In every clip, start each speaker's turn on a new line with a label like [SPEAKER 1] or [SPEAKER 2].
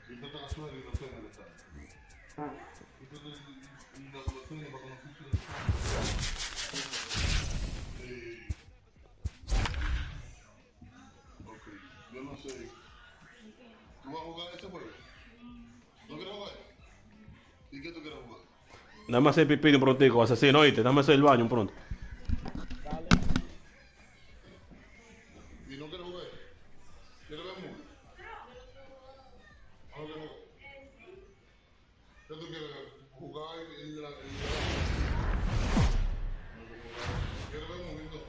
[SPEAKER 1] Yo no sé. ¿Tú vas a jugar este juego? ¿No quieres jugar? ¿Y qué tú quieres jugar?
[SPEAKER 2] Dame hacer pipí un prontico, asesino, oíste. Dame hacer el baño un pronto.
[SPEAKER 3] Dale.
[SPEAKER 1] ¿Y no quieres jugar? ¿Quieres ver mucho? ¿A lo que no? ¿Qué tú quieres jugar en la... ¿Quieres ver mucho?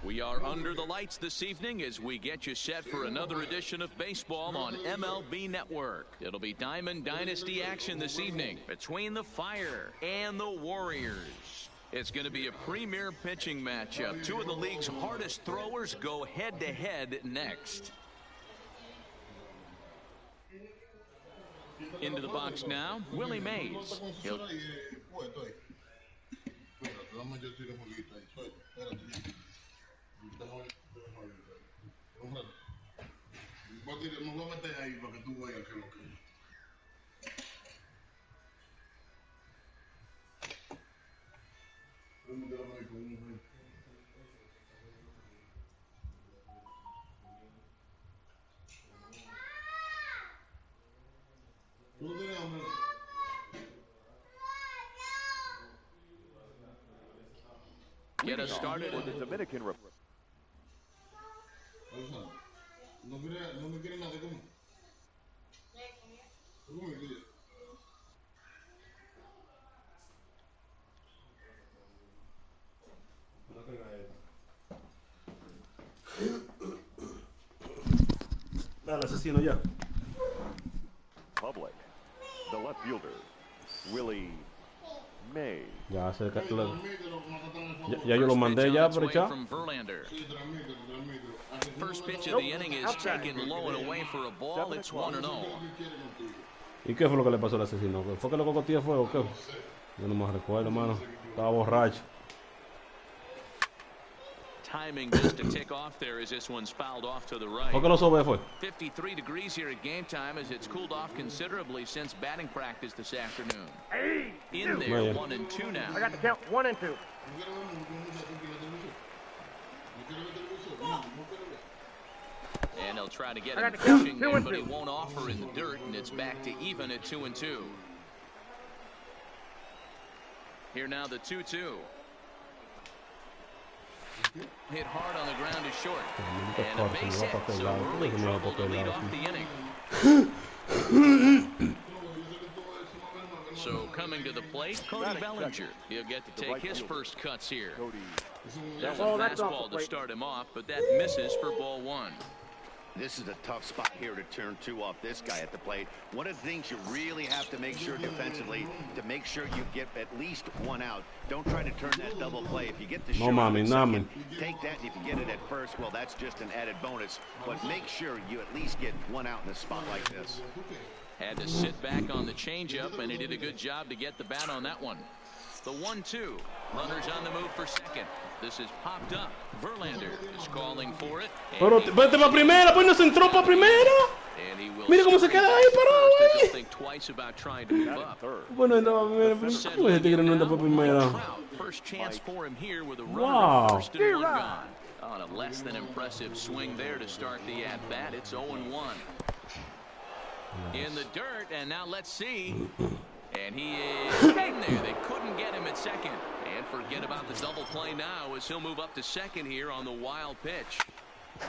[SPEAKER 4] We are under the lights this evening as we get you set for another edition of baseball on MLB Network. It'll be Diamond Dynasty action this evening between the Fire and the Warriors. It's going to be a premier pitching matchup. Two of the league's hardest throwers go head-to-head next. Into the box now, Willie Mays. He'll...
[SPEAKER 1] Me voy a meter ahí para que tú veas que lo que es. ¿Tú no tienes hambre?
[SPEAKER 4] Get us started
[SPEAKER 5] for the Dominican Republic.
[SPEAKER 1] No me quiere nada de comer. ¿Cómo tío?
[SPEAKER 2] Dale, asesino ya.
[SPEAKER 5] Public. The left fielder, Willie Mays.
[SPEAKER 2] Ya, ya yo lo mandé ya, pero ya.
[SPEAKER 4] First pitch of the inning is taken low and away for a ball. It's 1-0.
[SPEAKER 2] ¿Y qué fue lo que le pasó al asesino? ¿Fue que lo cocoteó fue o qué? Yo no me recuerdo, hermano. Estaba borracho.
[SPEAKER 4] Timing just to tick off there as this one's fouled off to the right.
[SPEAKER 2] ¿Por qué lo sobe fue?
[SPEAKER 4] 53 degrees here at game time as it's cooled off considerably since batting practice this afternoon. In there, 1-2 now.
[SPEAKER 3] I got the count 1 and 2.
[SPEAKER 4] And he'll try to get him pushing there, but he won't offer in the dirt, and it's back to even at 2-2. Here now the 2-2. Hit hard on the ground is short. And a base hit, so early trouble to lead off the inning. So coming to the plate, Cody Bellinger. He'll get to take his first cuts here. There's a fastball to start him off, but that misses for ball one.
[SPEAKER 6] This is a tough spot here to turn two off this guy at the plate. One of the things you really have to make sure defensively, to make sure you get at least one out. Don't try to turn that double play. If you get the short second, take that, and if you get it at first, well, that's just an added bonus. But make sure you at least get one out in a spot like this.
[SPEAKER 4] Had to sit back on the changeup, and he did a good job to get the bat on that one. The 1-2. Runners on the move for second. This is popped up. Verlander is calling for it.
[SPEAKER 2] Pero vete para primera, pues no se entró para primera. Mira cómo se queda ahí parado, güey.
[SPEAKER 4] Think twice about trying to move up.
[SPEAKER 2] Bueno, no, ¿cómo ese tigre no anda para primera?
[SPEAKER 4] First chance for him here with a runner first and one gone. On a less than impressive swing there to start the at-bat. It's 0-1. In the dirt, and now let's see. And he is in there. They couldn't get him at second. And forget about the double play now as he'll move up to second here on the wild pitch.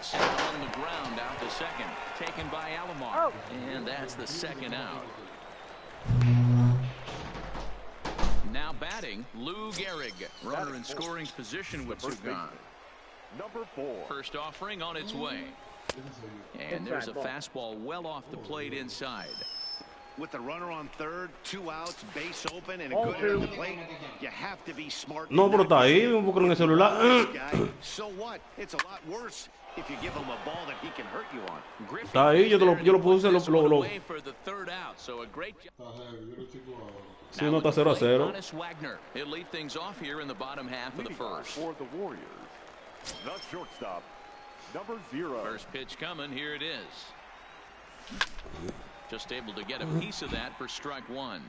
[SPEAKER 4] Sent on the ground out to second. Taken by Alomar. And that's the second out. Now batting, Lou Gehrig. Runner in scoring position with two gone.
[SPEAKER 5] Number 4.
[SPEAKER 4] First offering on its way. And there's a fastball well off the plate inside.
[SPEAKER 6] With the runner on third, 2 outs, base open, and a good hit at the plate, you have to be smart.
[SPEAKER 2] No, pero está ahí, un poco en el celular.
[SPEAKER 6] So what? It's a lot worse if you give him a ball that he can hurt you on.
[SPEAKER 2] Está ahí, yo lo puse, lo. Sí, no está 0-0.
[SPEAKER 4] He'll lead things off here in the bottom half of the first.
[SPEAKER 5] For the Warriors, the shortstop, number 0.
[SPEAKER 4] First pitch coming, here it is. Just able to get a piece of that for strike one.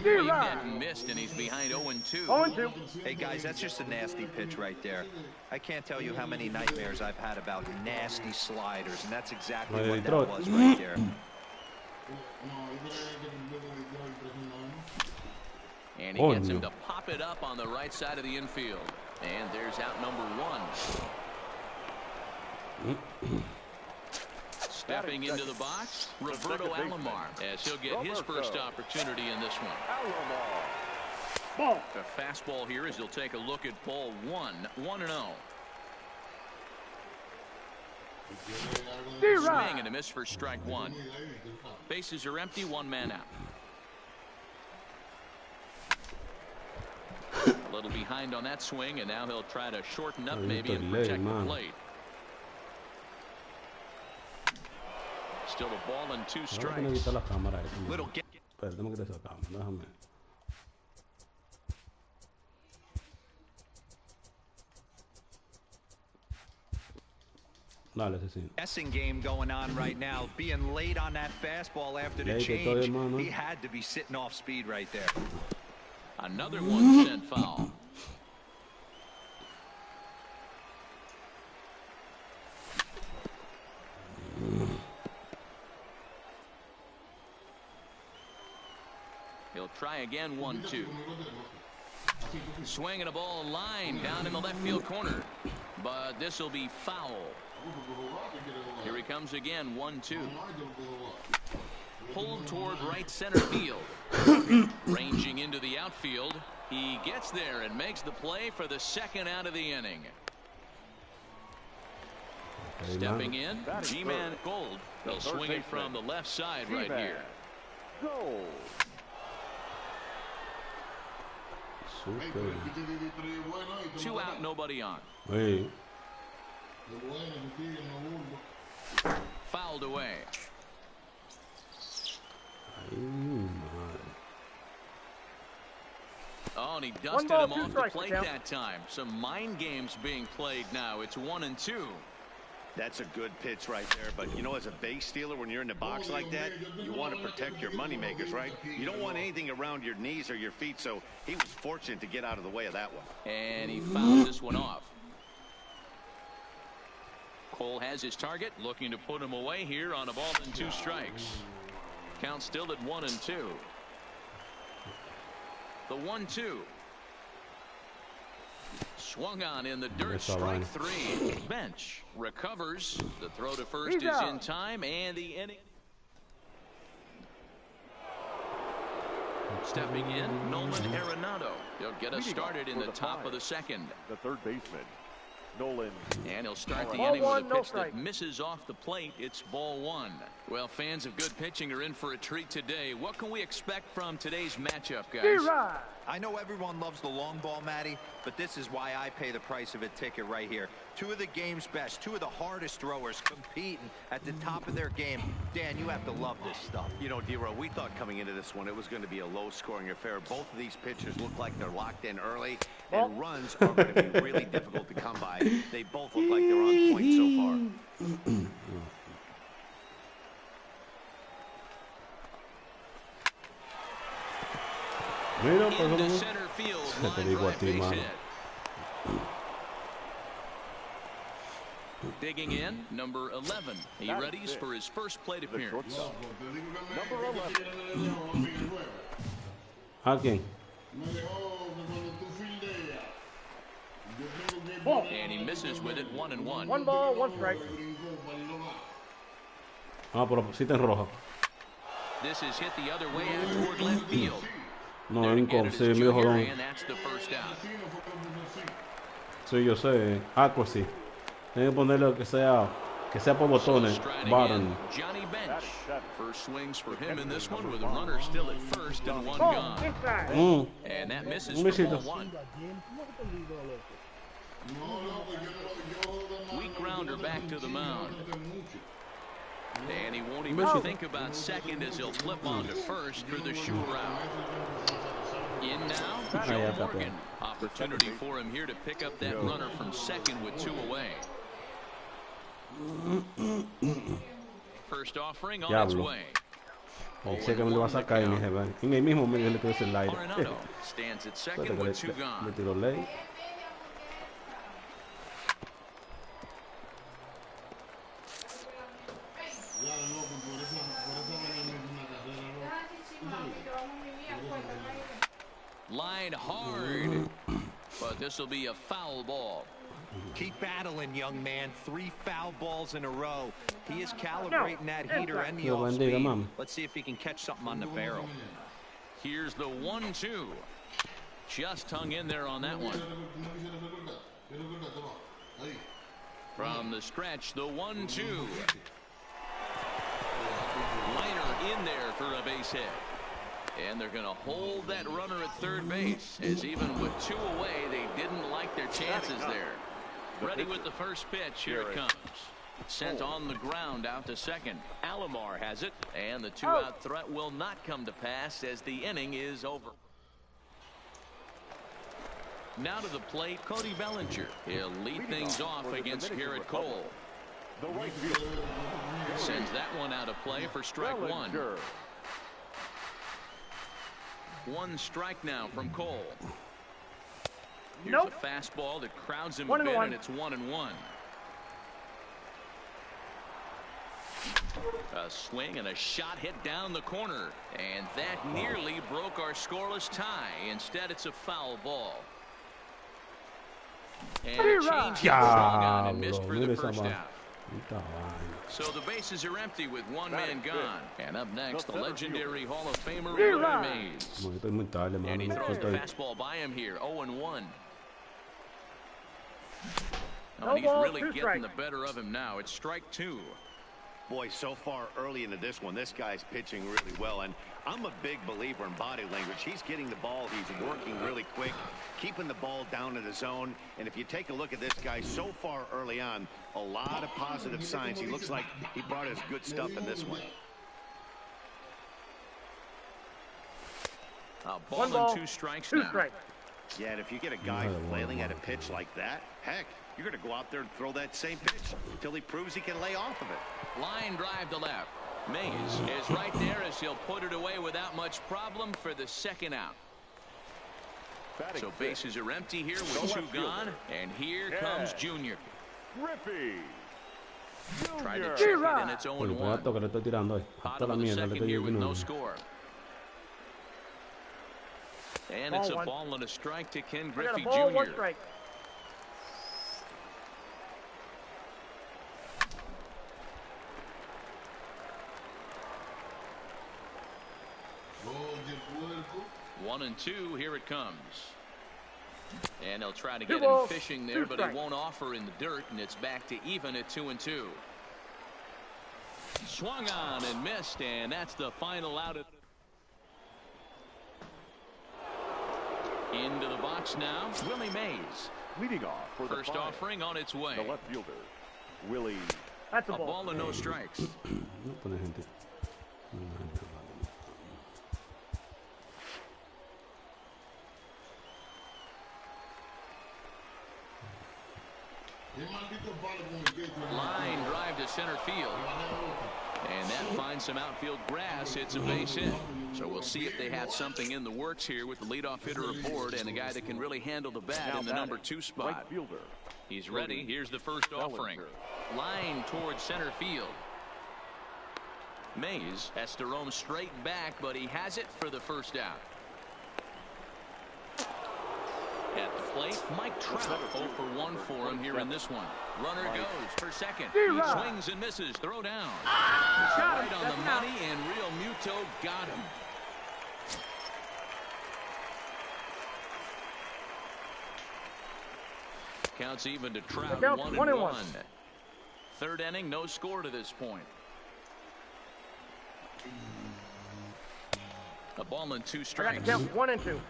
[SPEAKER 4] Waved that missed, and he's behind 0-2.
[SPEAKER 3] 0-2.
[SPEAKER 7] Hey, guys, that's just a nasty pitch right there. I can't tell you how many nightmares I've had about nasty sliders, and that's exactly what that was right there.
[SPEAKER 4] And he gets him to pop it up on the right side of the infield. And there's out number one. Stepping into the box, Roberto Alomar, as he'll get his first opportunity in this one.
[SPEAKER 3] Ball.
[SPEAKER 4] The fastball here as he'll take a look at ball 1-0. Swing and a miss for strike one. Bases are empty, one man out. A little behind on that swing, and now he'll try to shorten up maybe and protect the plate. Still a ball and 2 strikes.
[SPEAKER 7] Little get. Guessing game going on right now. Being late on that fastball after the change. He had to be sitting off speed right there.
[SPEAKER 4] Another one sent foul. He'll try again, 1-2. Swinging a ball line down in the left field corner. But this will be foul. Here he comes again, 1-2. Pulled toward right center field. Ranging into the outfield. He gets there and makes the play for the second out of the inning. Stepping in, G-Man Gold. They'll swing it from the left side right here.
[SPEAKER 5] Gold.
[SPEAKER 4] 2 out, nobody on.
[SPEAKER 2] Hey.
[SPEAKER 4] Fouled away. Oh, and he dusted him off the plate that time. Some mind games being played now. It's 1-2.
[SPEAKER 6] That's a good pitch right there, but you know, as a base stealer, when you're in the box like that, you want to protect your money makers, right? You don't want anything around your knees or your feet, so he was fortunate to get out of the way of that one.
[SPEAKER 4] And he fouled this one off. Cole has his target, looking to put him away here on a ball and 2 strikes. Count still at 1-2. The 1-2. Swung on in the dirt, strike 3. Bench recovers. The throw to first is in time, and the inning. Stepping in, Nolan Arenado. He'll get us started in the top of the second.
[SPEAKER 5] The third baseman, Nolan.
[SPEAKER 4] And he'll start the inning with a pitch that misses off the plate. It's ball 1. Well, fans of good pitching are in for a treat today. What can we expect from today's matchup, guys?
[SPEAKER 7] I know everyone loves the long ball, Matty, but this is why I pay the price of a ticket right here. 2 of the game's best, 2 of the hardest throwers competing at the top of their game. Dan, you have to love this stuff.
[SPEAKER 6] You know, D-Row, we thought coming into this one it was going to be a low-scoring affair. Both of these pitchers look like they're locked in early, and runs are going to be really difficult to come by. They both look like they're on point so far.
[SPEAKER 2] Mira,
[SPEAKER 4] Into center field, line drive base hit. Digging in, number 11. He readies for his first plate appearance.
[SPEAKER 5] Number 11.
[SPEAKER 2] ¿A quién?
[SPEAKER 4] And he misses with it, 1-1.
[SPEAKER 3] 1 ball, 1 strike.
[SPEAKER 2] Ah, pero pusiste en roja.
[SPEAKER 4] This is hit the other way out toward left field.
[SPEAKER 2] No, en sí, me dijo jodón.
[SPEAKER 4] And that's the first out.
[SPEAKER 2] Sí, yo sé. Aqua sí. Tiene que ponerle que sea por botones. Button.
[SPEAKER 4] Johnny Bench. First swings for him in this one with a runner still at first and 1 gone. And that misses for ball 1. Weak grounder back to the mound. And he won't even think about second as he'll flip on to first for the shoot route. In now, Joe Morgan. Opportunity for him here to pick up that runner from second with 2 away. First offering on its
[SPEAKER 2] Diablo.
[SPEAKER 4] way.
[SPEAKER 2] Sé que me lo va a sacar en el mismo medio le quedó el aire.
[SPEAKER 4] Arenado stands at second
[SPEAKER 2] Espérate que
[SPEAKER 4] with two
[SPEAKER 2] le
[SPEAKER 4] gone.
[SPEAKER 2] tiró ley.
[SPEAKER 4] Line hard, but this will be a foul ball.
[SPEAKER 7] Keep battling, young man. 3 foul balls in a row. He is calibrating that heater and the off speed. Let's see if he can catch something on the barrel.
[SPEAKER 4] Here's the 1-2. Just hung in there on that one. From the stretch, the 1-2. Liner in there for a base hit. And they're going to hold that runner at third base, as even with 2 away, they didn't like their chances there. Ready with the first pitch. Here it comes. Sent on the ground out to second. Alomar has it, and the 2-out threat will not come to pass as the inning is over. Now to the plate, Cody Bellinger. He'll lead things off against Garrett Cole.
[SPEAKER 5] The right fielder.
[SPEAKER 4] Sends that one out of play for strike one. One strike now from Cole. Here's a fastball that crowds him a bit, and it's 1-1. A swing and a shot hit down the corner, and that nearly broke our scoreless tie. Instead, it's a foul ball. And a change swung on and missed for the first out. So the bases are empty with one man gone. And up next, the legendary Hall of Famer Willie Mays. And he throws the fastball by him here, 0-1. Oh, he's really getting the better of him now. It's strike 2.
[SPEAKER 6] Boy, so far early into this one, this guy's pitching really well, and I'm a big believer in body language. He's getting the ball, he's working really quick, keeping the ball down in the zone, and if you take a look at this guy so far early on, a lot of positive signs. He looks like he brought his good stuff in this one.
[SPEAKER 4] A ball and 2 strikes now.
[SPEAKER 6] Yeah, and if you get a guy flailing at a pitch like that, heck, you're going to go out there and throw that same pitch until he proves he can lay off of it.
[SPEAKER 4] Line drive to left. Mays is right there as he'll put it away without much problem for the second out. So bases are empty here with 2 gone, and here comes Junior. Tried to check it, and it's 0-1. Bottom of the second here with no score. And it's a ball and a strike to Ken Griffey Jr. One and 2, here it comes. And they'll try to get him fishing there, but he won't offer in the dirt, and it's back to even at 2-2. Swung on and missed, and that's the final out. Into the box now, Willie Mays.
[SPEAKER 5] Leading off for the
[SPEAKER 4] first offering on its way.
[SPEAKER 5] The left fielder, Willie.
[SPEAKER 3] That's
[SPEAKER 4] a ball and no strikes. Line drive to center field. And that finds some outfield grass. It's a base hit. So we'll see if they have something in the works here with the leadoff hitter aboard and a guy that can really handle the bat in the number 2 spot. He's ready. Here's the first offering. Line towards center field. Mays has to roam straight back, but he has it for the first out. At the plate, Mike Trout 0 for 1 for him here in this one. Runner goes for second. He swings and misses. Throw down. Right on the money, and Real Muto got him. Counts even to Trout, 1-1. Third inning, no score to this point. A ball and 2 strikes.
[SPEAKER 3] 1 and 2.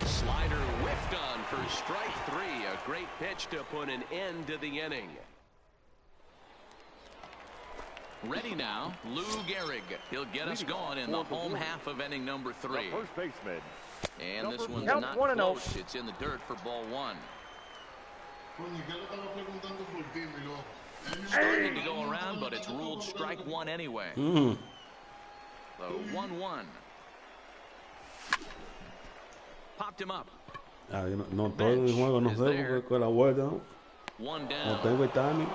[SPEAKER 8] Slider whiffed on for strike 3. A great pitch to put an end to the inning.
[SPEAKER 4] Ready now, Lou Gehrig. He'll get us going in the home half of inning number 3.
[SPEAKER 5] The first baseman,
[SPEAKER 4] And this one's
[SPEAKER 3] Count
[SPEAKER 4] not
[SPEAKER 3] 1-0.
[SPEAKER 4] close. It's in the dirt for ball one. Started to go around, but it's ruled strike one anyway. So 1-1. Popped him up.
[SPEAKER 2] No todo el juego, no sé, porque con la vuelta, ¿no?
[SPEAKER 4] One
[SPEAKER 2] No
[SPEAKER 4] down.
[SPEAKER 2] tengo el timing.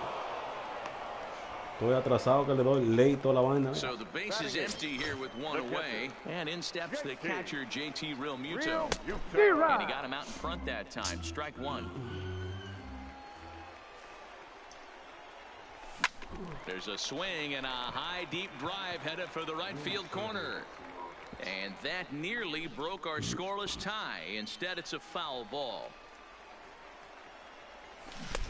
[SPEAKER 2] Estoy atrasado que le doy ley toda la vaina.
[SPEAKER 4] So the base is empty here with one away. And in steps the catcher, JT Realmuto. And he got him out in front that time. Strike one. There's a swing and a high, deep drive headed for the right field corner. And that nearly broke our scoreless tie. Instead, it's a foul ball.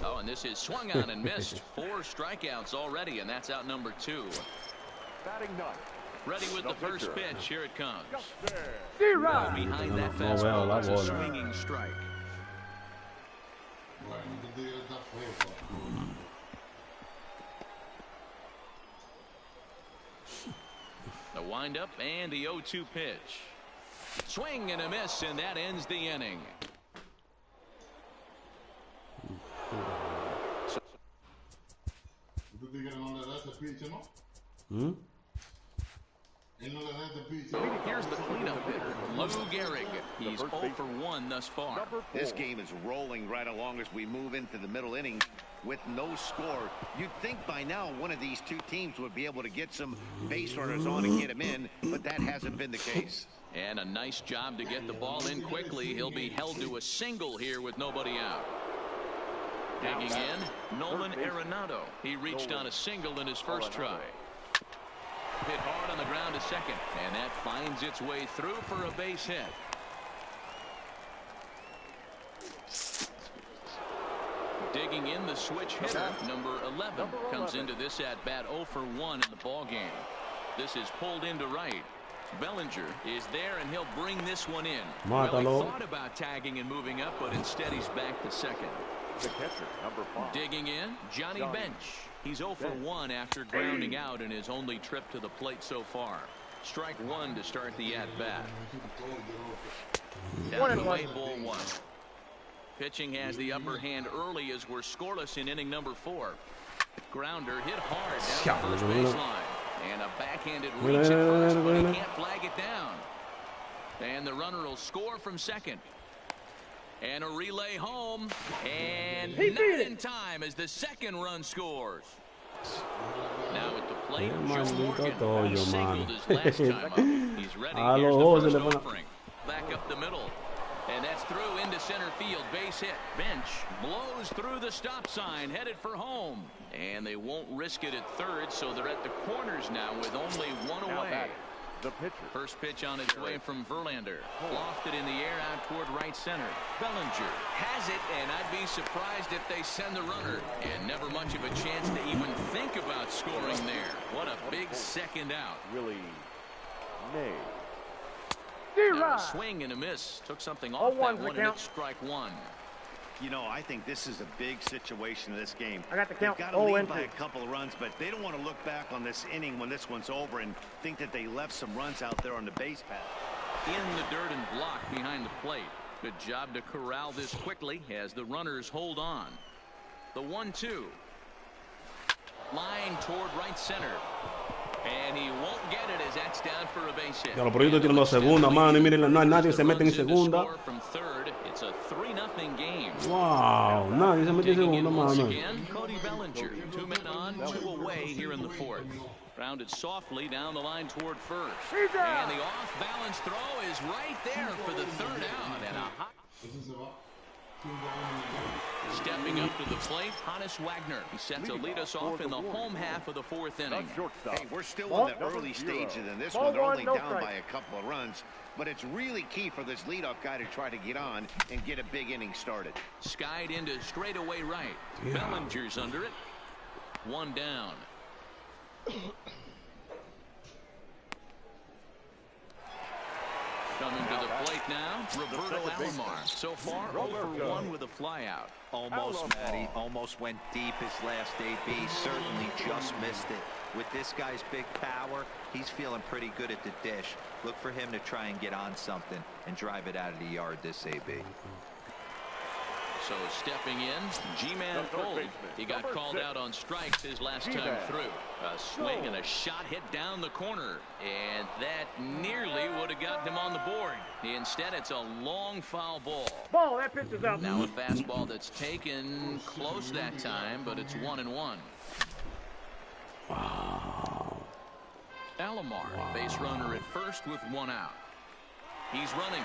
[SPEAKER 4] Oh, and this is swung on and missed. 4 strikeouts already, and that's out number 2.
[SPEAKER 5] Batting ninth.
[SPEAKER 4] Ready with the first pitch. Here it comes.
[SPEAKER 3] D-Rod.
[SPEAKER 4] Behind that fastball is a swinging strike. The windup and the 0-2 pitch. Swing and a miss, and that ends the inning. Here's the cleanup hitter, Lou Gehrig. He's 0 for 1 thus far.
[SPEAKER 6] This game is rolling right along as we move into the middle innings with no score. You'd think by now one of these two teams would be able to get some base runners on and get them in, but that hasn't been the case.
[SPEAKER 4] And a nice job to get the ball in quickly. He'll be held to a single here with nobody out. Digging in, Nolan Arenado. He reached on a single in his first try. Hit hard on the ground to second, and that finds its way through for a base hit. Digging in, the switch hitter, number 11, comes into this at bat 0 for 1 in the ball game. This is pulled into right. Bellinger is there, and he'll bring this one in. Really thought about tagging and moving up, but instead he's back to second.
[SPEAKER 5] The catcher, number 5.
[SPEAKER 4] Digging in, Johnny Bench. He's 0 for 1 after grounding out in his only trip to the plate so far. Strike one to start the at-bat. Down to away, ball 1. Pitching has the upper hand early as we're scoreless in inning number 4. Grounder hit hard down the first baseline. And a backhanded reach at first, but he can't flag it down. And the runner will score from second. And a relay home. And not in time as the second run scores. Now at the plate, Joe Morgan. He singled his last time up. He's ready. Here's the first offering. Back up the middle. And that's through into center field. Base hit. Bench blows through the stop sign, headed for home. And they won't risk it at third, so they're at the corners now with only one away.
[SPEAKER 5] The pitcher.
[SPEAKER 4] First pitch on its way from Verlander. Lofted in the air out toward right center. Bellinger has it, and I'd be surprised if they send the runner. And never much of a chance to even think about scoring there. What a big second out.
[SPEAKER 5] Willie May.
[SPEAKER 4] Now a swing and a miss. Took something off that one, and it's strike one.
[SPEAKER 6] You know, I think this is a big situation in this game.
[SPEAKER 3] I got the count.
[SPEAKER 6] They've got to lead by a couple of runs, but they don't want to look back on this inning when this one's over and think that they left some runs out there on the base path.
[SPEAKER 4] In the dirt and blocked behind the plate. Good job to corral this quickly as the runners hold on. The 1-2. Line toward right center. And he won't get it as that's down for a base hit.
[SPEAKER 2] Ya los proyectos tienen la segunda, mano, y miren, nadie se mete en segunda.
[SPEAKER 4] From third, it's a 3-0 game.
[SPEAKER 2] Wow, nadie se mete en segunda, mano.
[SPEAKER 4] Again, Cody Bellinger, 2 men on, 2 away here in the 4th. Grounded softly down the line toward first. And the off-balance throw is right there for the 3rd out. And a hot... Stepping up to the plate, Hannes Wagner. He set to lead us off in the home half of the 4th inning.
[SPEAKER 6] Hey, we're still in the early stages in this one. They're only down by a couple of runs. But it's really key for this leadoff guy to try to get on and get a big inning started.
[SPEAKER 4] Skied into straightaway right. Bellinger's under it. 1 down. Coming to the plate now, Roberto Alomar. So far, 0 for 1 with a flyout.
[SPEAKER 7] Almost, Matty. Almost went deep his last AB. Certainly just missed it. With this guy's big power, he's feeling pretty good at the dish. Look for him to try and get on something and drive it out of the yard this AB.
[SPEAKER 4] So stepping in, G-Man Cole. He got called out on strikes his last time through. A swing and a shot hit down the corner. And that nearly would have gotten him on the board. Instead, it's a long foul ball.
[SPEAKER 9] Ball, that pitch is out.
[SPEAKER 4] Now a fastball that's taken close that time, but it's 1-1.
[SPEAKER 2] Wow.
[SPEAKER 4] Alomar, base runner at first with 1 out. He's running.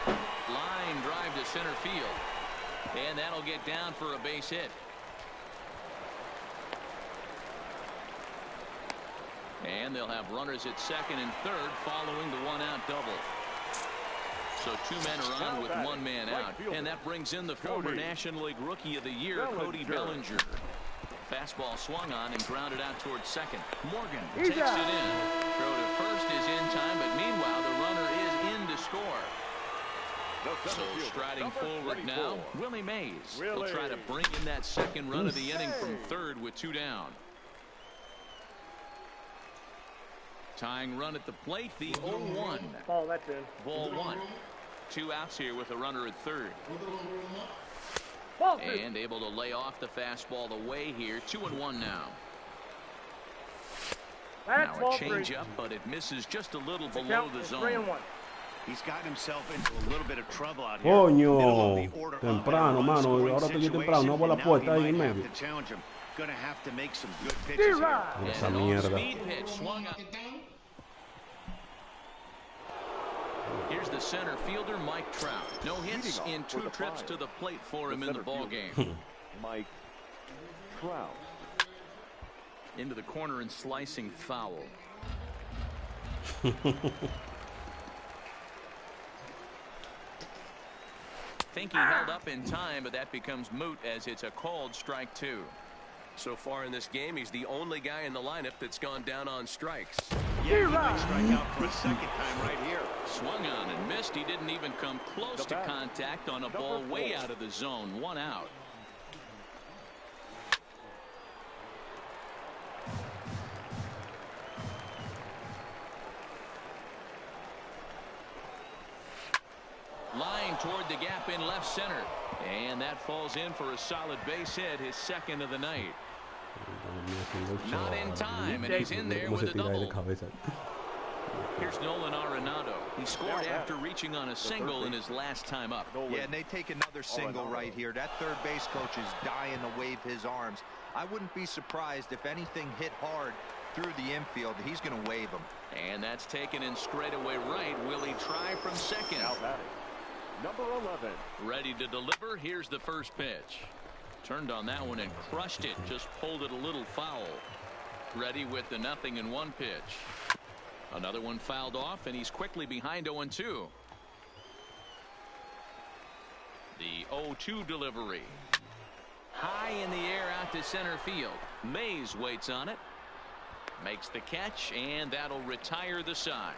[SPEAKER 4] Line drive to center field. And that'll get down for a base hit. And they'll have runners at second and third following the 1-out double. So 2 men are on with 1 man out. And that brings in the former National League Rookie of the Year, Cody Bellinger. Fastball swung on and grounded out towards second. Morgan takes it in. Throw to first is in time, but meanwhile the runner is in to score. So striding forward now, Willie Mays. He'll try to bring in that second run of the inning from third with 2 down. Tying run at the plate, the 0-1.
[SPEAKER 9] Ball, that's in.
[SPEAKER 4] Ball 1. 2 outs here with a runner at third. And able to lay off the fastball away here. 2-1 now. Now a changeup, but it misses just a little below the zone.
[SPEAKER 9] 3-1.
[SPEAKER 6] He's got himself into a little bit of trouble out here.
[SPEAKER 2] Coño, temprano, mano. Ahora estoy temprano. No hago la puerta ahí en medio.
[SPEAKER 6] Gonna have to make some good pitches here.
[SPEAKER 2] Esa mierda.
[SPEAKER 4] Here's the center fielder, Mike Trout. No hits in 2 trips to the plate for him in the ball game.
[SPEAKER 5] Mike Trout.
[SPEAKER 4] Into the corner and slicing foul. Think he held up in time, but that becomes moot as it's a called strike 2.
[SPEAKER 8] So far in this game, he's the only guy in the lineup that's gone down on strikes.
[SPEAKER 6] Yeah, he might strike out for a second time right here.
[SPEAKER 4] Swung on and missed. He didn't even come close to contact on a ball way out of the zone. 1 out. Line toward the gap in left center. And that falls in for a solid base hit, his second of the night. Not in time, and he's in there with a double. Here's Nolan Arenado. He scored after reaching on a single in his last time up.
[SPEAKER 7] Yeah, and they take another single right here. That third base coach is dying to wave his arms. I wouldn't be surprised if anything hit hard through the infield. He's going to wave them.
[SPEAKER 4] And that's taken in straightaway right. Will he try from second?
[SPEAKER 5] Number 11.
[SPEAKER 4] Ready to deliver. Here's the first pitch. Turned on that one and crushed it. Just pulled it a little foul. Ready with the 0-1 pitch. Another one fouled off, and he's quickly behind 0-2. The 0-2 delivery. High in the air out to center field. Mays waits on it. Makes the catch, and that'll retire the side.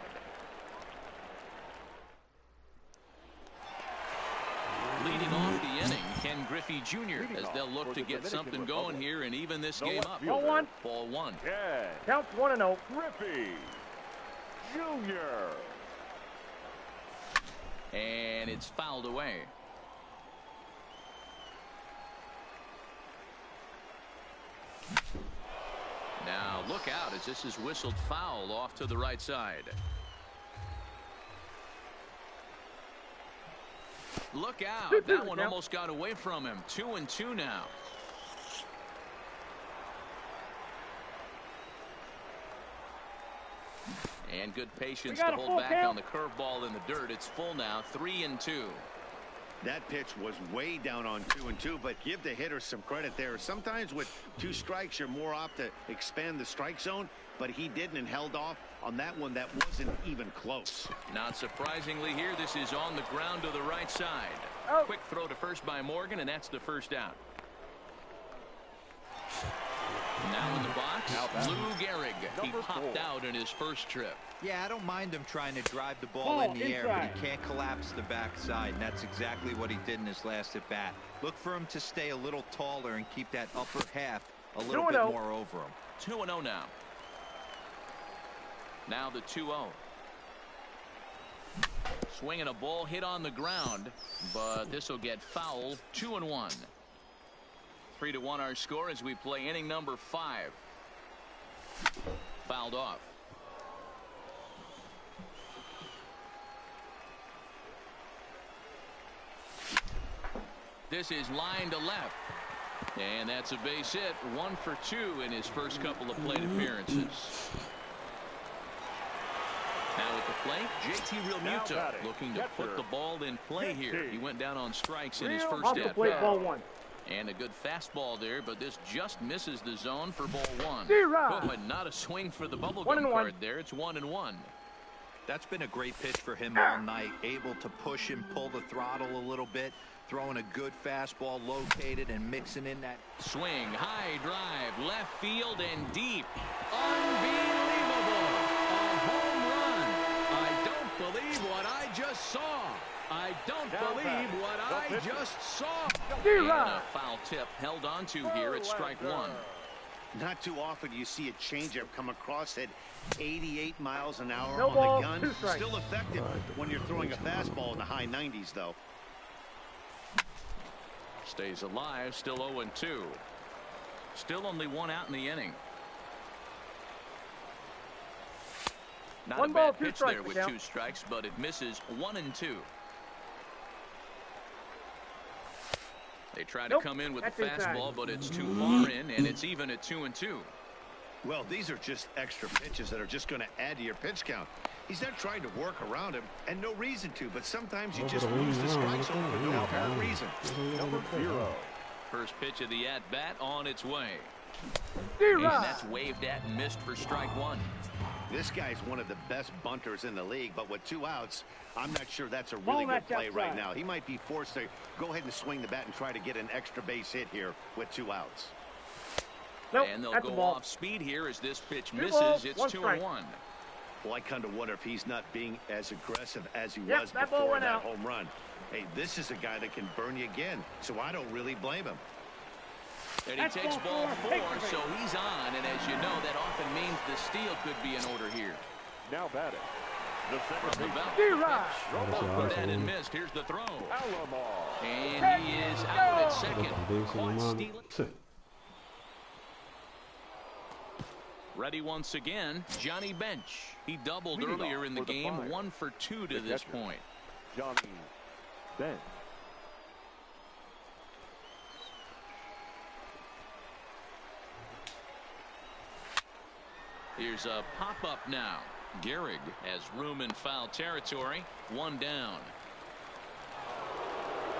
[SPEAKER 4] Leading off the inning, Ken Griffey Jr. as they'll look to get something going here and even this game up.
[SPEAKER 9] Ball 1.
[SPEAKER 4] Ball 1.
[SPEAKER 9] Counts 1-0.
[SPEAKER 5] Griffey Jr.
[SPEAKER 4] And it's fouled away. Now look out as this is whistled foul off to the right side. Look out. That one almost got away from him. 2-2 now. And good patience to hold back on the curveball in the dirt. It's full now. 3-2.
[SPEAKER 6] That pitch was way down on 2-2, but give the hitter some credit there. Sometimes with 2 strikes, you're more apt to expand the strike zone, but he didn't and held off on that one that wasn't even close.
[SPEAKER 4] Not surprisingly here, this is on the ground to the right side. Quick throw to first by Morgan, and that's the first out. Now in the box, Lou Gehrig. He popped out in his first trip.
[SPEAKER 7] Yeah, I don't mind him trying to drive the ball in the air, but he can't collapse the backside, and that's exactly what he did in his last at bat. Look for him to stay a little taller and keep that upper half a little bit more over him.
[SPEAKER 4] 2-0 now. Now the 2-0. Swinging a ball hit on the ground, but this will get foul. 2-1. 3-1 our score as we play inning number 5. Fouled off. This is line to left. And that's a base hit. 1 for 2 in his first couple of plate appearances. Now at the plate, JT Realmuto looking to put the ball in play here. He went down on strikes in his first at bat.
[SPEAKER 9] Ball 1.
[SPEAKER 4] And a good fastball there, but this just misses the zone for ball 1. Oh, and not a swing for the bubblegum card there. It's 1-1.
[SPEAKER 7] That's been a great pitch for him all night. Able to push and pull the throttle a little bit. Throwing a good fastball located and mixing in that
[SPEAKER 4] swing. High drive. Left field and deep. Unbelievable. A home run. I don't believe what I just saw. I don't believe what I just saw. And a foul tip held on to here at strike 1.
[SPEAKER 6] Not too often you see a changeup come across at 88 miles an hour
[SPEAKER 9] No
[SPEAKER 6] on
[SPEAKER 9] ball,
[SPEAKER 6] the gun.
[SPEAKER 9] 2 strikes.
[SPEAKER 6] Still effective when you're throwing a fastball in the high 90s, though.
[SPEAKER 4] Stays alive, still 0-2. Still only 1 out in the inning. Not a bad pitch there with 2 strikes, but it misses. 1-2. They try to come in with the fastball, but it's too far in, and it's even at 2-2.
[SPEAKER 6] Well, these are just extra pitches that are just going to add to your pitch count. He's not trying to work around him, and no reason to, but sometimes you just lose the strike zone for no apparent reason.
[SPEAKER 5] Number 0.
[SPEAKER 4] First pitch of the at-bat on its way. And that's waved at and missed for strike 1.
[SPEAKER 6] This guy's one of the best bunters in the league, but with 2 outs, I'm not sure that's a really good play right now. He might be forced to go ahead and swing the bat and try to get an extra base hit here with 2 outs.
[SPEAKER 9] Nope,
[SPEAKER 4] and they'll go off speed here as this pitch misses. It's 2-1.
[SPEAKER 6] Well, I kind of wonder if he's not being as aggressive as he was before that home run. Hey, this is a guy that can burn you again, so I don't really blame him.
[SPEAKER 4] And he takes ball 4, so he's on. And as you know, that often means the steal could be in order here.
[SPEAKER 5] Now batting. The second
[SPEAKER 4] Put that and missed. Here's the throw. And he is out at second. Ready once again, Johnny Bench. He doubled earlier in the game, 1 for 2 to this point.
[SPEAKER 5] Johnny Bench.
[SPEAKER 4] Here's a pop-up now. Gehrig has room in foul territory. 1 down.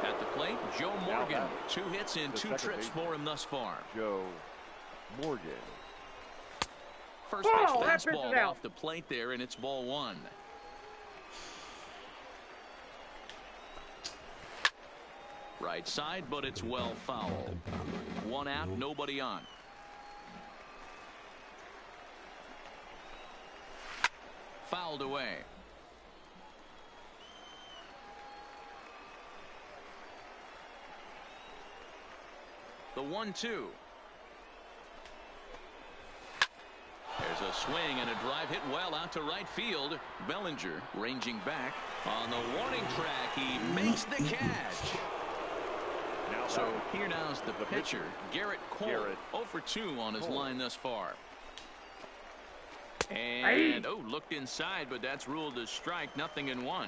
[SPEAKER 4] At the plate, Joe Morgan. 2 hits in 2 trips for him thus far.
[SPEAKER 5] Joe Morgan.
[SPEAKER 4] First pitch fastball off the plate there, and it's ball 1. Right side, but it's well fouled. 1 out, nobody on. Fouled away. The 1-2. There's a swing and a drive hit well out to right field. Bellinger ranging back on the warning track. He makes the catch. So here now's the pitcher, Garrett Cole. 0 for 2 on his line thus far. And looked inside, but that's ruled a strike. 0-1.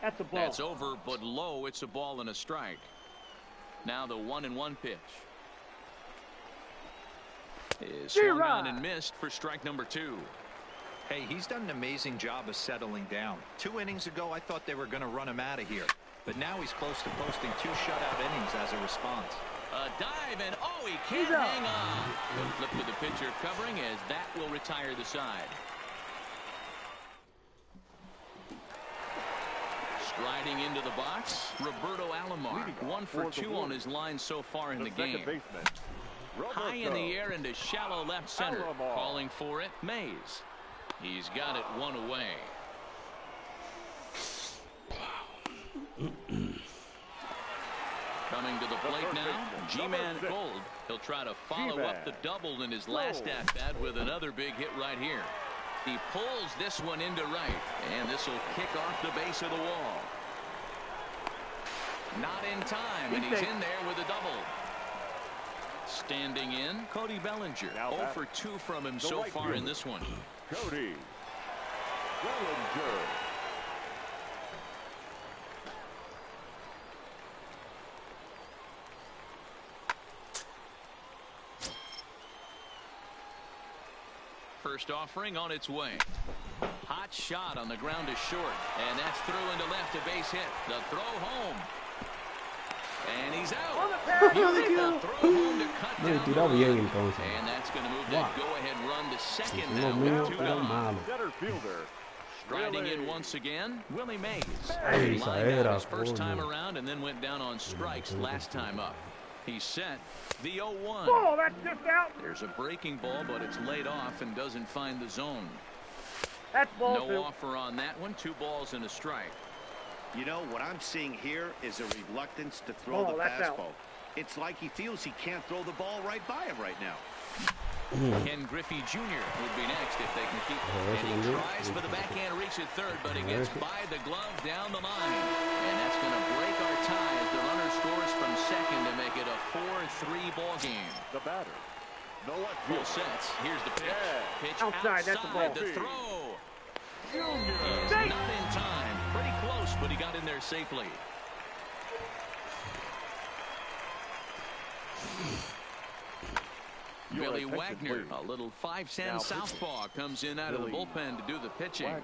[SPEAKER 9] That's a ball.
[SPEAKER 4] That's over, but low. It's a ball and a strike. Now the 1-1 pitch is swung on and missed for strike number 2.
[SPEAKER 7] Hey, he's done an amazing job of settling down. 2 innings ago, I thought they were going to run him out of here. But now he's close to posting 2 shutout innings as a response.
[SPEAKER 4] A dive, and he can't hang on. Good flip with the pitcher covering as that will retire the side. Striding into the box, Roberto Alomar. 1 for 2 on his line so far in the game. High in the air into shallow left center. Calling for it, Mays. He's got it 1 away. Coming to the plate now, G-Man Gold. He'll try to follow up the double in his last at-bat with another big hit right here. He pulls this one into right, and this will kick off the base of the wall. Not in time, and he's in there with a double. Standing in, Cody Bellinger. 0 for 2 from him so far in this one.
[SPEAKER 5] Cody Bellinger.
[SPEAKER 4] First offering on its way. Hot shot on the ground to short, and that's through into left, a base hit. The throw home. And he's out. Beautiful throw home to cut down the run. And that's going to move that go-ahead run to second now with 2 down.
[SPEAKER 5] Center fielder.
[SPEAKER 4] Striding in once again, Willie Mays.
[SPEAKER 2] Hey,
[SPEAKER 4] Lined out his first time around and then went down on strikes last time up. He's set. The 0-1.
[SPEAKER 9] Oh, that's just out.
[SPEAKER 4] There's a breaking ball, but it's laid off and doesn't find the zone.
[SPEAKER 9] That's ball
[SPEAKER 4] No offer on that one. 2 balls and a strike.
[SPEAKER 6] You know, what I'm seeing here is a reluctance to throw the fastball. It's like he feels he can't throw the ball right by him right now.
[SPEAKER 4] Ken Griffey Jr. would be next if they can keep it. And he tries for the backhand reach at third, but he gets by the glove down the line. And that's going to break our tie as the runner scores from second to make it a 4-3 ball game.
[SPEAKER 5] The batter.
[SPEAKER 4] Full sets. Here's the pitch. Pitch
[SPEAKER 9] outside. That's the ball.
[SPEAKER 4] The throw. He's not in time. Pretty close, but he got in there safely. Billy Wagner, a little 5-cent southpaw, comes in out of the bullpen to do the pitching.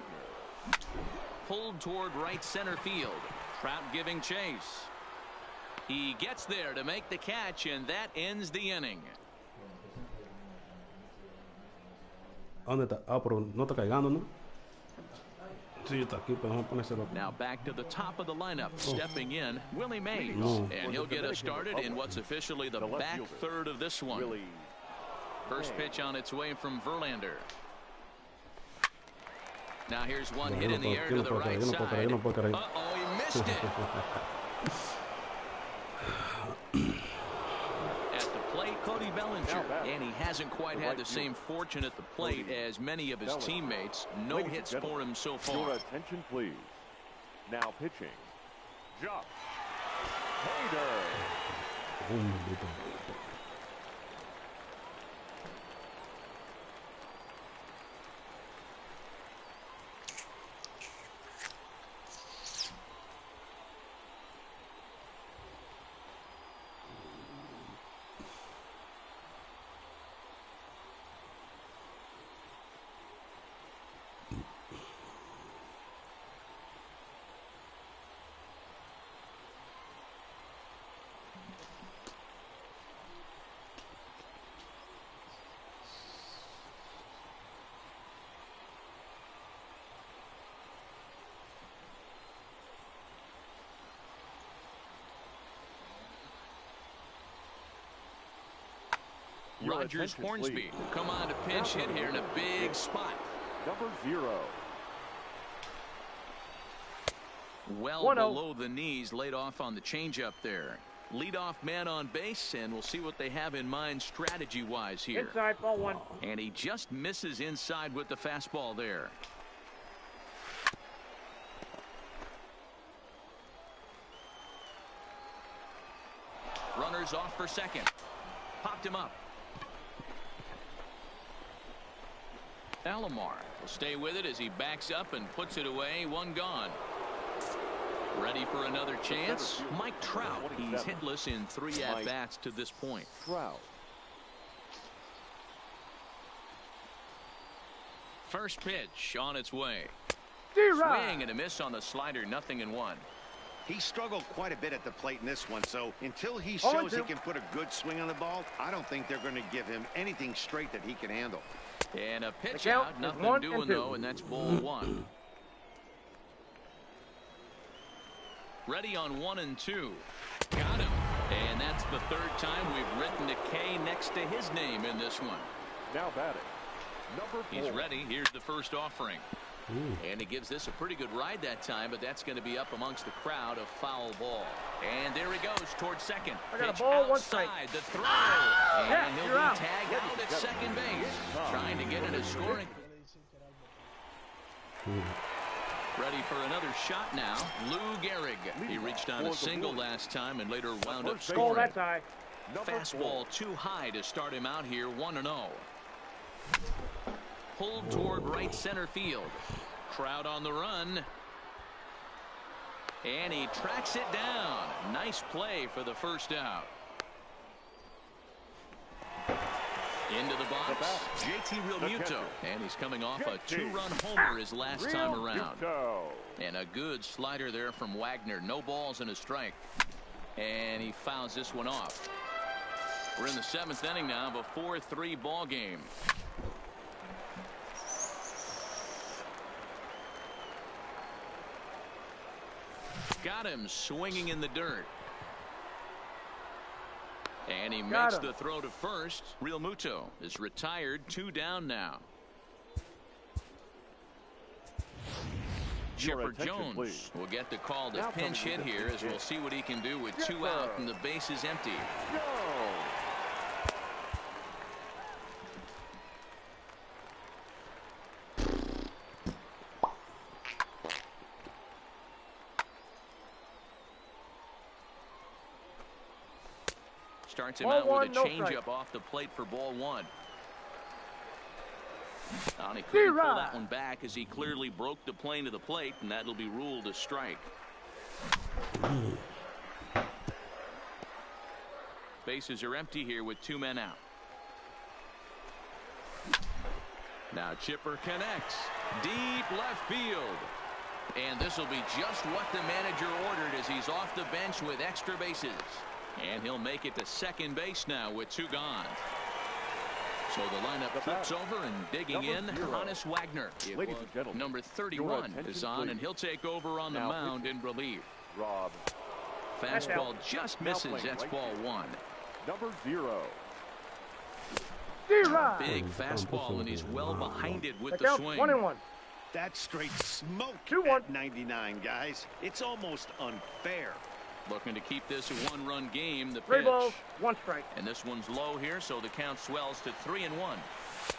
[SPEAKER 4] Pulled toward right center field. Trout giving chase. He gets there to make the catch, and that ends the inning.
[SPEAKER 2] ¿Dónde está? Ah, pero no está cargando, ¿no? Sí, está aquí, pero vamos a ponérselo.
[SPEAKER 4] Now back to the top of the lineup, stepping in, Willie Mays. And he'll get us started in what's officially the back third of this one. First pitch on its way from Verlander. Now here's one hit in the air to the right side. Uh-oh, he missed it. At the plate, Cody Bellinger. And he hasn't quite had the same fortune at the plate as many of his teammates. No hits for him so far.
[SPEAKER 5] Your attention, please. Now pitching. Josh Hader.
[SPEAKER 4] Rogers Hornsby will come on to pinch hit here in a big spot.
[SPEAKER 5] Number 0.
[SPEAKER 4] Well below the knees, laid off on the changeup there. Leadoff man on base, and we'll see what they have in mind strategy-wise here.
[SPEAKER 9] Inside, ball 1.
[SPEAKER 4] And he just misses inside with the fastball there. Runners off for second. Popped him up. Alomar will stay with it as he backs up and puts it away. 1 gone. Ready for another chance. Mike Trout. He's hitless in 3 at-bats to this point.
[SPEAKER 5] Trout.
[SPEAKER 4] First pitch on its way. Swing and a miss on the slider. 0-1.
[SPEAKER 6] He struggled quite a bit at the plate in this one, so until he shows he can put a good swing on the ball, I don't think they're going to give him anything straight that he can handle.
[SPEAKER 4] And a pitch out, nothing doing though, and that's ball 1. Ready on 1 and 2. Got him. And that's the 3rd time we've written a K next to his name in this one.
[SPEAKER 5] Now batting. Number 4.
[SPEAKER 4] He's ready. Here's the first offering. And he gives this a pretty good ride that time, but that's going to be up amongst the crowd. A foul ball. And there he goes towards second.
[SPEAKER 9] I got a
[SPEAKER 4] Pitch
[SPEAKER 9] ball, one strike.
[SPEAKER 4] outside the throw. And
[SPEAKER 9] Yeah,
[SPEAKER 4] he'll
[SPEAKER 9] you're
[SPEAKER 4] be
[SPEAKER 9] out.
[SPEAKER 4] tagged out at second base. Trying to get in a scoring. Ready for another shot now. Lou Gehrig. He reached on a single last time and later wound up
[SPEAKER 9] Oh,
[SPEAKER 4] scoring.
[SPEAKER 9] that's high.
[SPEAKER 4] Fastball too high to start him out here, 1-0. Pulled toward right center field. Crowd on the run. And he tracks it down. Nice play for the first out. Into the box, JT Realmuto. And he's coming off a 2-run homer his last time around. And a good slider there from Wagner. No balls and a strike. And he fouls this one off. We're in the 7th inning now of a 4-3 ball game. Got him swinging in the dirt. And he makes the throw to first. Realmuto is retired, 2 down now. Chipper Jones will get the call to pinch hit here, as we'll see what he can do with 2 out and the base is empty. Starts him out with a changeup off the plate for ball 1. And he couldn't pull that one back as he clearly broke the plane to the plate, and that'll be ruled a strike. Bases are empty here with 2 men out. Now Chipper connects. Deep left field. And this will be just what the manager ordered as he's off the bench with extra bases. And he'll make it to second base now with 2 gone. So the lineup flips over and digging in, Honus Wagner.
[SPEAKER 5] Ladies and gentlemen,
[SPEAKER 4] number 31 is on, and he'll take over on the mound in relief.
[SPEAKER 5] Rob.
[SPEAKER 4] Fastball just misses. That's ball 1.
[SPEAKER 5] Number 0.
[SPEAKER 4] Big fastball, and he's well behind it with the
[SPEAKER 9] Count
[SPEAKER 4] swing.
[SPEAKER 9] 1-1.
[SPEAKER 6] That's straight smoke
[SPEAKER 9] 2-1.
[SPEAKER 6] at 99, guys. It's almost unfair.
[SPEAKER 4] Looking to keep this a 1-run game. The
[SPEAKER 9] 3
[SPEAKER 4] pitch.
[SPEAKER 9] balls, 1 strike.
[SPEAKER 4] And this one's low here, so the count swells to 3-1.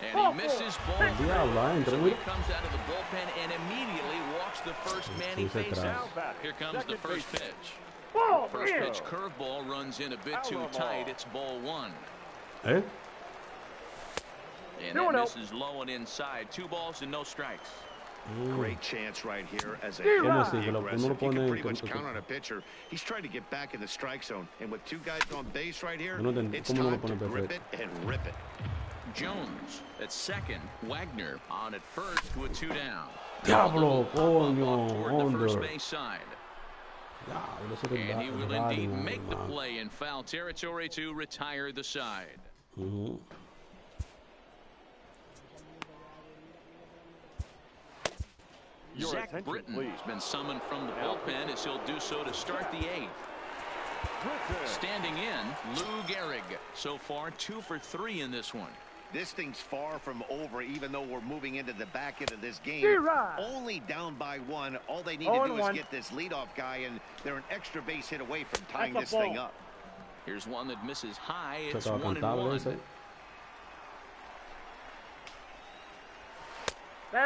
[SPEAKER 4] And he misses ball 3. So he comes out of the bullpen and immediately walks the first man he faces. Here comes the first pitch. First pitch curveball runs in a bit too tight. It's ball 1.
[SPEAKER 2] Eh?
[SPEAKER 4] And that misses low and inside. 2 balls and no strikes.
[SPEAKER 6] Great chance right here as a aggressive. You can pretty much count on a pitcher. He's trying to get back in the strike zone, and with 2 guys on base right here, it's time to grip it and rip it.
[SPEAKER 4] Jones at second. Wagner on at first with 2 down.
[SPEAKER 2] Diablo,
[SPEAKER 4] toward the first base side. And he will indeed make the play in foul territory to retire the side. Zach Britton has been summoned from the bullpen as he'll do so to start the 8th. Standing in, Lou Gehrig. So far, 2 for 3 in this one.
[SPEAKER 6] This thing's far from over, even though we're moving into the back end of this game. Only down by 1. All they need to do is get this leadoff guy, and they're an extra base hit away from tying this thing up.
[SPEAKER 4] Here's one that misses high. It's 1-1.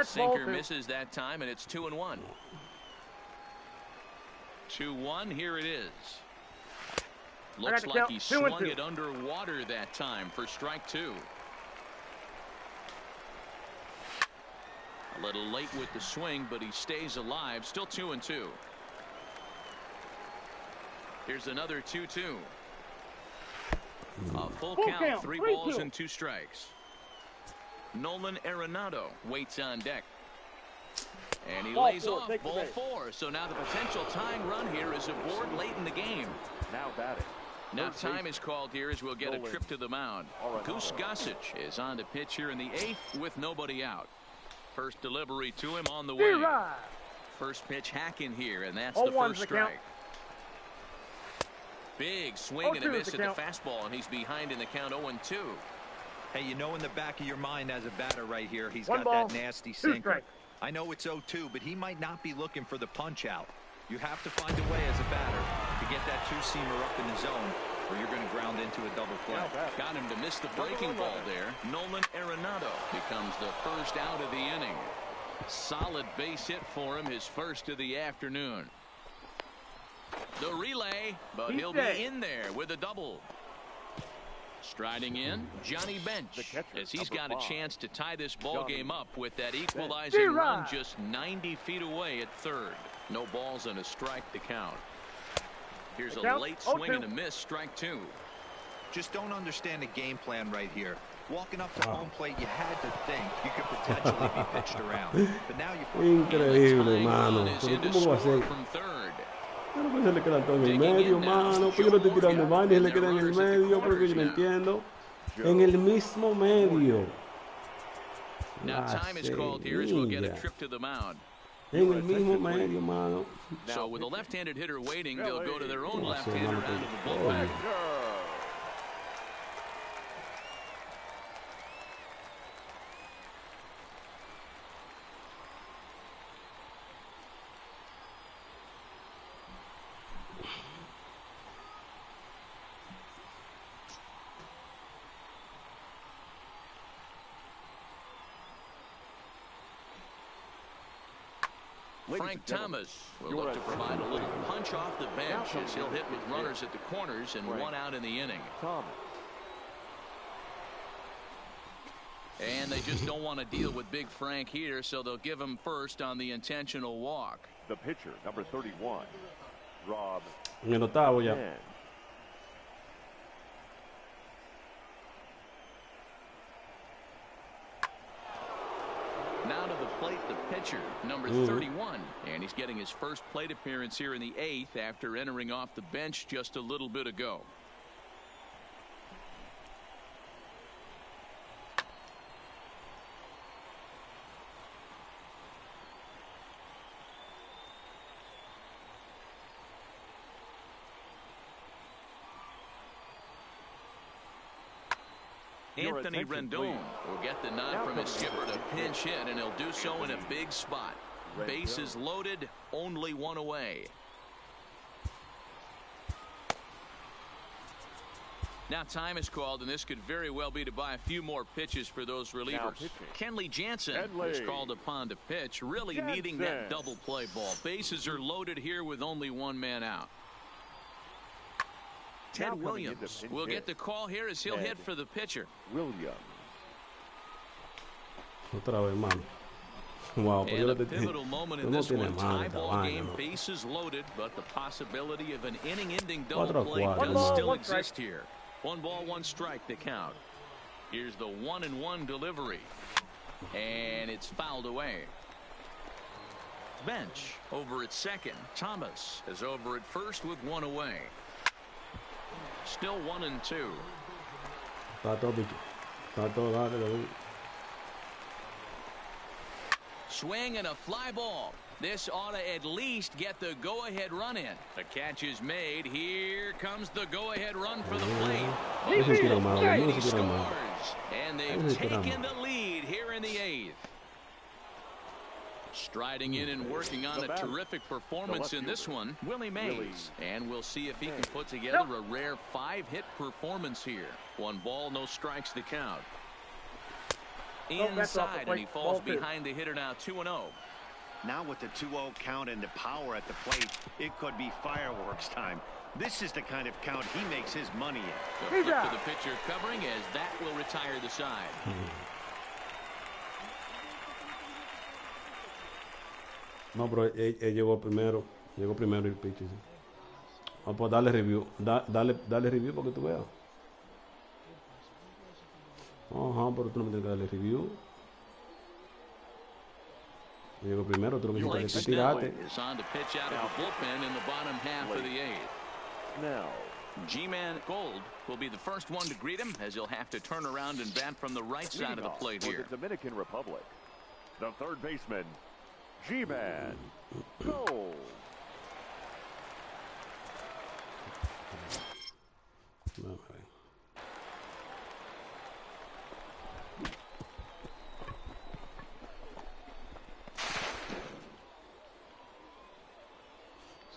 [SPEAKER 4] Sinker misses that time, and it's 2-1. 2-1. Here it is. Looks like he swung it underwater that time for strike 2. A little late with the swing, but he stays alive. Still 2-2. Here's another 2-2. A full count, 3 balls and 2 strikes. Nolan Arenado waits on deck. And he lays off ball 4. So now the potential tying run here is aboard late in the game.
[SPEAKER 5] Now batting.
[SPEAKER 4] No time is called here as we'll get a trip to the mound. Goose Gossage is on to pitch here in the 8th with nobody out. First delivery to him on the way. First pitch hacking here, and that's the first strike. Big swing and a miss at the fastball, and he's behind in the count 0-2.
[SPEAKER 7] Hey, you know in the back of your mind as a batter right here, he's got that nasty sinker. I know it's 0-2, but he might not be looking for the punch out. You have to find a way as a batter to get that two-seamer up in the zone, or you're going to ground into a double play.
[SPEAKER 4] Got him to miss the breaking ball there. Nolan Arenado becomes the first out of the inning. Solid base hit for him, his first of the afternoon. The relay, but he'll be in there with a double. Striding in, Johnny Bench, as he's got a chance to tie this ball game up with that equalizing run just 90 feet away at third. No balls and a strike to count. Here's a late swing and a miss, strike 2.
[SPEAKER 7] Just don't understand the game plan right here. Walking up to home plate, you had to think you could potentially be pitched around. But now you
[SPEAKER 2] Increíble, mano. Pero ¿cómo va a ser? Pero pues se le quedan todo en el medio, mano. Pues yo no estoy tirando mal y se le queda en el medio, porque yo no entiendo. En el mismo medio.
[SPEAKER 4] Now time is called here as we'll get a trip to the mound.
[SPEAKER 2] En el mismo medio, mano.
[SPEAKER 4] So with a left-handed hitter waiting, they'll go to their own left-hander out of the bullpen. Frank Thomas will look to provide a little punch off the bench as he'll hit with runners at the corners and one out in the inning. And they just don't want to deal with Big Frank here, so they'll give him first on the intentional walk.
[SPEAKER 5] The pitcher, number 31, Rob.
[SPEAKER 2] En el octavo ya.
[SPEAKER 4] Now to the plate, the pitcher, number 31. And he's getting his first plate appearance here in the 8th after entering off the bench just a little bit ago. Anthony Rendon will get the nod from his skipper to pinch hit, and he'll do so in a big spot. Bases loaded, only one away. Now time is called, and this could very well be to buy a few more pitches for those relievers. Kenley Jansen is called upon to pitch, really needing that double play ball. Bases are loaded here with only one man out. Ted Williams will get the call here as he'll hit for the pitcher.
[SPEAKER 2] Otra vez, mano. Wow,
[SPEAKER 4] and a pivotal moment in this one. Tie ball game, bases loaded, but the possibility of an inning-ending double play does still exist here. 1 ball, 1 strike to count. Here's the 1-1 delivery, and it's fouled away. Bench over at second. Thomas is over at first with 1 away. Still 1-2. Swing and a fly ball. This ought to at least get the go-ahead run in. The catch is made. Here comes the go-ahead run for the plate. He scores, and they've taken the lead here in the 8th. Striding in and working on a terrific performance in this one, Willie Mays. And we'll see if he can put together a rare 5-hit performance here. 1 ball, no strikes to count. Inside, and he falls behind the hitter now 2-0.
[SPEAKER 6] Now with the 2-0 count and the power at the plate, it could be fireworks time. This is the kind of count he makes his money in.
[SPEAKER 4] The flip to the pitcher covering as that will retire the side.
[SPEAKER 2] No, pero él llegó primero el pitch. Vamos a darle review. Dale review para que tú veas. Ajá, pero tú no me tienes que darle review. Llegó primero, tú no me tienes que tirarte.
[SPEAKER 4] Is on to pitch out of the bullpen in the bottom half of the 8th.
[SPEAKER 5] Now,
[SPEAKER 4] G-Man Gold will be the first one to greet him as he'll have to turn around and bat from the right side of the plate here.
[SPEAKER 5] The Dominican Republic, the third baseman, G-Man Gold.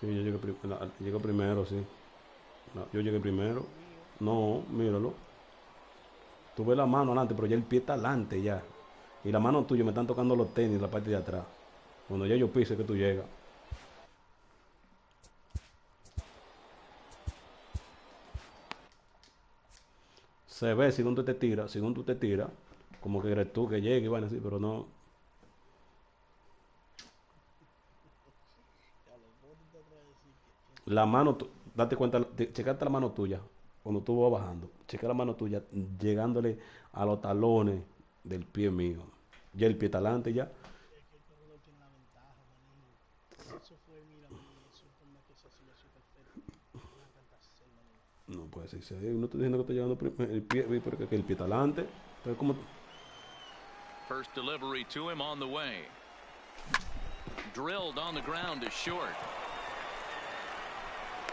[SPEAKER 2] Sí, yo llegué primero, sí. No, yo llegué primero. No, míralo. Tuve la mano adelante, pero ya el pie está adelante ya. Y la mano tuya me están tocando los tenis, la parte de atrás. Cuando ya yo pise que tú llegas. Se ve según tú te tiras, como que eres tú que llegue y van así, pero no. La mano, date cuenta, checate la mano tuya cuando tú vas bajando. Checa la mano tuya llegándole a los talones del pie mío. Ya el pie está adelante ya. No puede ser. No estoy diciendo que estoy llevando el pie, porque el pie está adelante. Entonces, ¿cómo?
[SPEAKER 4] First delivery to him on the way. Drilled on the ground to short.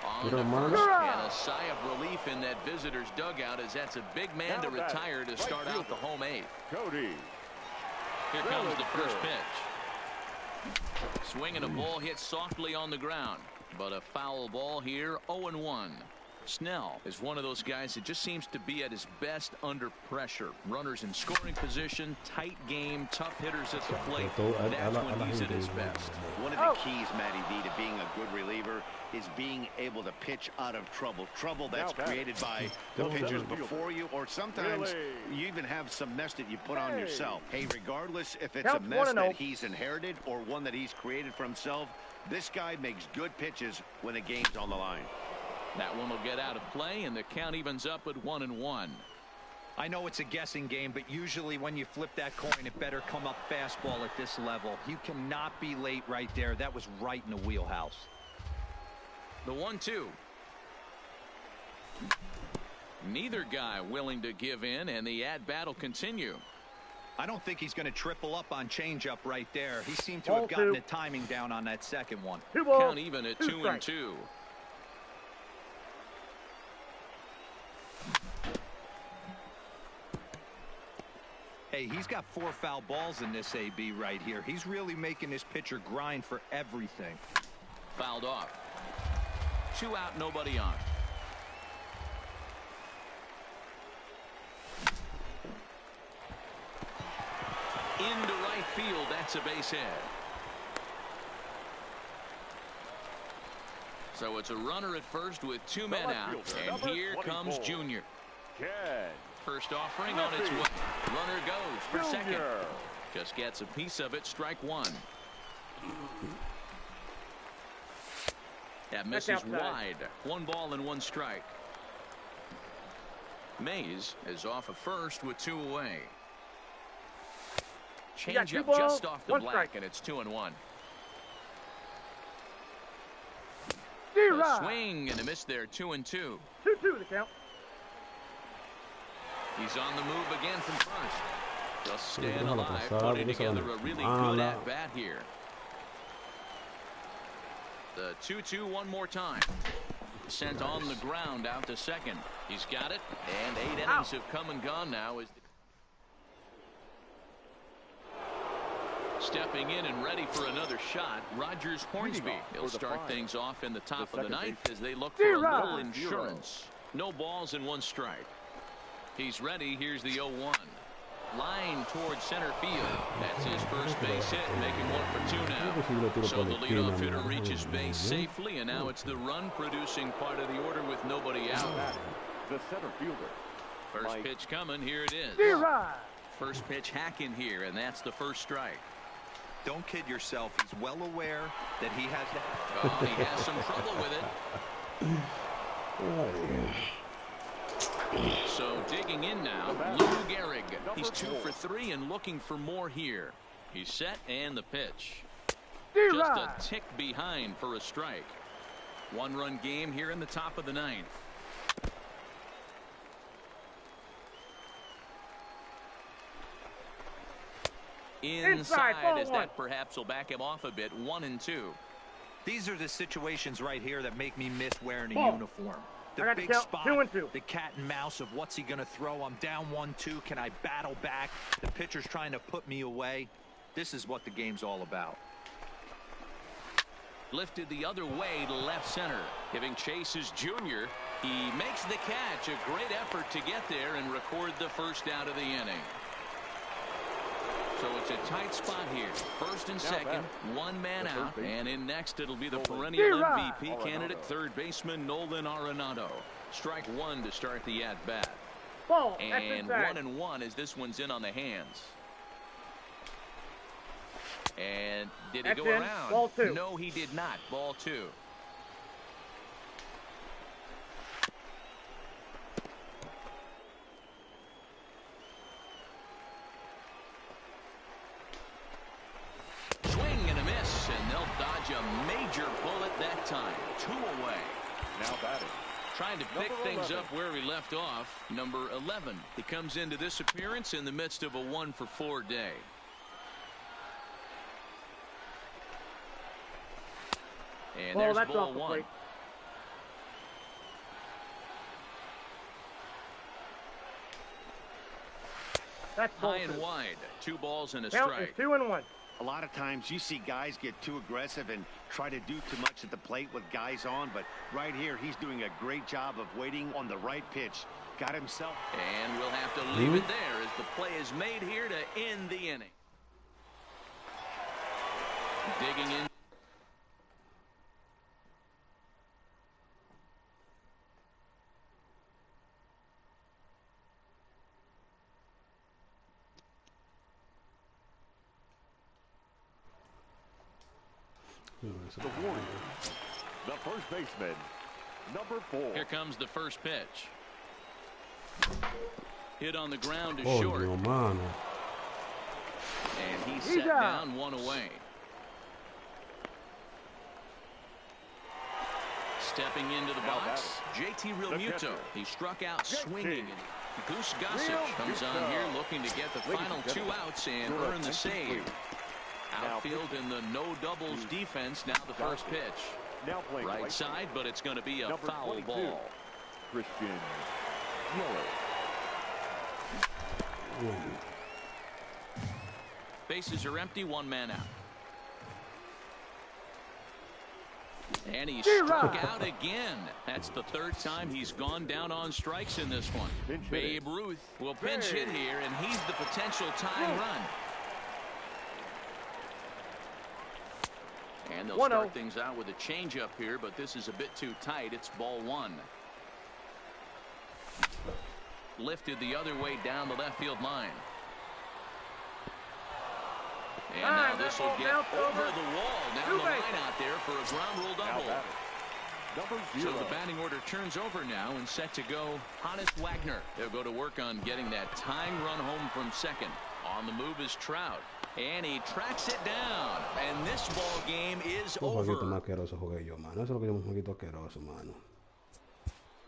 [SPEAKER 4] On the first, and a sigh of relief in that visitor's dugout, as that's a big man to retire to start out the home eighth.
[SPEAKER 5] Cody.
[SPEAKER 4] Here comes the first pitch. Swinging a ball hit softly on the ground, but a foul ball here, 0-1. Snell is one of those guys that just seems to be at his best under pressure. Runners in scoring position, tight game, tough hitters at the plate. That's when he's at his best.
[SPEAKER 6] One of the keys, Matty V, to being a good reliever is being able to pitch out of trouble. Trouble that's created by the pitchers before you, or sometimes you even have some mess that you put on yourself. Hey, regardless if it's a mess that he's inherited or one that he's created for himself, this guy makes good pitches when the game's on the line.
[SPEAKER 4] That one will get out of play, and the count evens up at 1-1.
[SPEAKER 7] I know it's a guessing game, but usually when you flip that coin, it better come up fastball at this level. You cannot be late right there. That was right in the wheelhouse.
[SPEAKER 4] The 1-2. Neither guy willing to give in, and the at-bat will continue.
[SPEAKER 7] I don't think he's going to triple up on changeup right there. He seemed to have gotten the timing down on that second one.
[SPEAKER 4] Count even at 2-2.
[SPEAKER 7] Hey, he's got 4 foul balls in this AB right here. He's really making this pitcher grind for everything.
[SPEAKER 4] Fouled off. 2 out, nobody on. Into right field, that's a base hit. So it's a runner at first with 2 men out. And here comes Junior. First offering on its way. Runner goes for second. Just gets a piece of it. Strike 1. That misses wide. 1 ball and 1 strike. Mays is off of first with 2 away. Change up just off the black, and it's 2-1. A swing and a miss there. 2-2.
[SPEAKER 9] 2-2 the count.
[SPEAKER 4] He's on the move again from first. Just staying alive, putting together a really good at-bat here. The 2-2 one more time. Sent on the ground out to second. He's got it, and 8 innings have come and gone now. Stepping in and ready for another shot, Rogers Hornsby. He'll start things off in the top of the 9th as they look for a little insurance. No balls and 1 strike. He's ready. Here's the 0-1. Line towards center field. That's his first base hit, making 1 for 2 now. So the leadoff hitter reaches base safely, and now it's the run producing part of the order with nobody out.
[SPEAKER 5] The center fielder.
[SPEAKER 4] First pitch coming. Here it is. First pitch hacking here, and that's the first strike.
[SPEAKER 7] Don't kid yourself. He's well aware that he has that.
[SPEAKER 4] Oh, he has some trouble with it. So digging in now, Lou Gehrig. He's 2 for 3 and looking for more here. He's set and the pitch. Just a tick behind for a strike. 1-run game here in the top of the 9th. Inside as that perhaps will back him off a bit. 1-2.
[SPEAKER 7] These are the situations right here that make me miss wearing a uniform. The big spot, the cat and mouse of what's he going to throw. I'm down 1-2. Can I battle back? The pitcher's trying to put me away. This is what the game's all about.
[SPEAKER 4] Lifted the other way to left center. Giving chase is Junior. He makes the catch. A great effort to get there and record the first out of the inning. So it's a tight spot here. First and second, one man out. And in next, it'll be the perennial MVP candidate, third baseman Nolan Arenado. Strike one to start the at-bat. And 1-1 as this one's in on the hands. And did he go around?
[SPEAKER 9] Ball two.
[SPEAKER 4] No, he did not. Ball two. Swing and a miss, and they'll dodge a major bullet that time. 2 away.
[SPEAKER 5] Now batting.
[SPEAKER 4] Trying to pick things up where he left off. Number 11. He comes into this appearance in the midst of a 1-for-4 day. And there's
[SPEAKER 9] that's
[SPEAKER 4] ball
[SPEAKER 9] off the
[SPEAKER 4] one.
[SPEAKER 9] plate. That's
[SPEAKER 4] High and wide. 2 balls and a
[SPEAKER 9] Count
[SPEAKER 4] strike.
[SPEAKER 9] is 2-1.
[SPEAKER 6] A lot of times you see guys get too aggressive and try to do too much at the plate with guys on, but right here he's doing a great job of waiting on the right pitch. Got himself.
[SPEAKER 4] And we'll have to leave it there as the play is made here to end the inning. Digging in.
[SPEAKER 5] The Warriors. The first baseman, number 4.
[SPEAKER 4] Here comes the first pitch. Hit on the ground to
[SPEAKER 2] Oh,
[SPEAKER 4] short.
[SPEAKER 2] no, mano.
[SPEAKER 4] And he's set down 1 away. Stepping into the box, JT Realmuto. He struck out swinging. And Goose Gossage comes on here looking to get the final 2 outs and earn the save. Outfield in the no doubles defense. Now the first pitch. Right side, but it's going to be a foul ball.
[SPEAKER 5] Christian Miller.
[SPEAKER 4] Bases are empty, 1 man out. And he struck out again. That's the 3rd time he's gone down on strikes in this one. Babe Ruth will pinch hit here, and he's the potential tying run. And they'll start things out with a changeup here, but this is a bit too tight. It's ball 1. Lifted the other way down the left field line. And now this will get over the wall down the line out there for a ground rule double. So the batting order turns over now and set to go Hannes Wagner. They'll go to work on getting that tying run home from second. On the move is Trout. And he tracks it down. And this ball game is over.
[SPEAKER 2] Un poquito más asqueroso jugué yo, mano. Eso es lo que hicimos un poquito asqueroso, mano.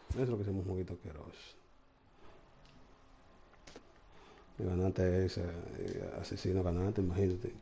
[SPEAKER 2] Eso es lo que hicimos un poquito asqueroso. El ganante es asesino ganante, imagínate.